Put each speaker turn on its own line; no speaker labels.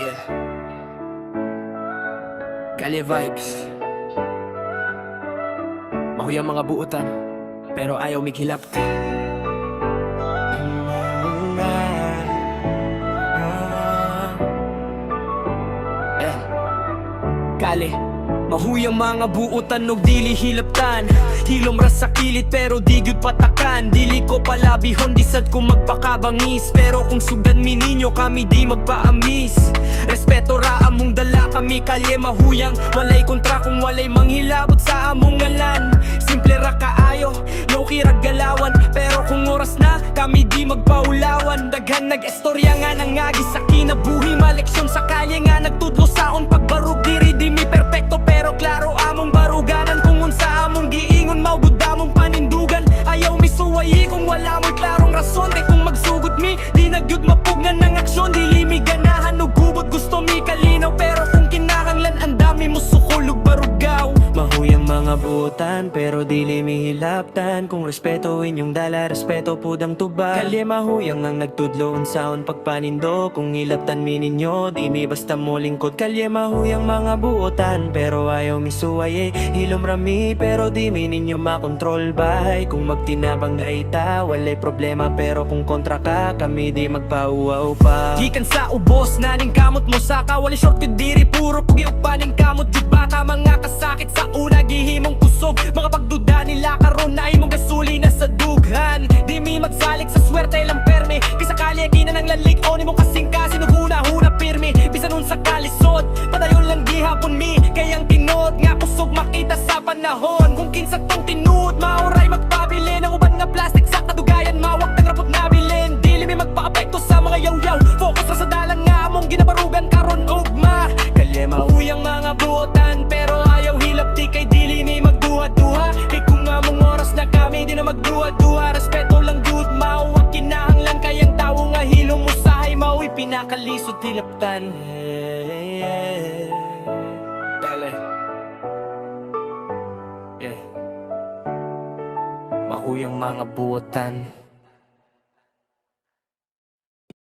Yeah. Kalye vibes. Mahuyang mga buutan, pero ayaw mighilap. Kali, mahuyang mga buutan og dili hilaptan. Hilom ra sa kilit pero di gyud patakan. Dili ko palabihon, di sad ko magpakabangis. Pero kung sugdan mi ninyo, kami di magpaamis. Respeto ra among dala, kami kalye mahuyang. Walay kontra kung walay manghilabot sa among ngalan. Simple ra kaayo, low-key ra galawan. Pero kung oras na, kami di magpaulawan. Daghan nag-estorya nga nangagi sa kinabuhi. Maleksyon sa kalye nga nagtudlo saon pagbarug. Diri di mi perfecto pero klaro among baruganan. Kung unsa among giingon mawgud among panindugan. Ayaw mi suwayi kung wala mo'y klarong rason. Kay kung magsugod mi, di nagyud mapugnan ng aksyon. Dili mi ganahan og gubot, gusto mi kalinaw. Pero kung kinahanglan ang dami mo sukol ug barugaw. Mahuyang mga buutan pero dili mi hilaptan. Kung respeto inyong dala, respeto pudang tuba. Kalye mahuyang ang nagtudlo unsaon pagpanindo. Kung hilaptan mi ninyo, di mi basta mo lingkod. Kalye mahuyang mga buutan pero ayaw mi suway. Hilom rami pero di mi ninyo makontrol bay. Kung magtinabang na ita, walay problema. Pero kung kontra ka, kami di magpauwaw pa. Gikan sa ubos, naning kamot mo saka. Walay shortcut diri, puro pugi ug paning kamot. Di bata mga kasakit sa una, gihimong kusog. Mga pagduda nila karon na imong gasuli na sa dughan. Di mi magsalik sa swerte lang perme. Kisa kalye gina ng lalig o nimong kasingka. Sinuhuna-huna pirmi, bisan nun sa kalisod. Padayon lang gihapon mi, kayang tinod nga kusog makita sa panahon. Kung kinsa tong tinuod, mauray magpabili ng uban nga plastic sa kadugayan. Mawag ng rapot nabilin, dili mi magpa-apekto sa mga yaw-yaw. Focus ra sa dalang nga among ginabarugan karon ugma. Kalye mahuyang mga buotan pero ayaw hilap, di kay dili mi magduha-duha. Kay kung among oras na kami di na magduha-duha. Respeto lang jud mawag kinahanglan, kayang tawo nga hilom usahay mauy pinakalisod hilaptan. Dale. Yeah. Mahuyang mga buotan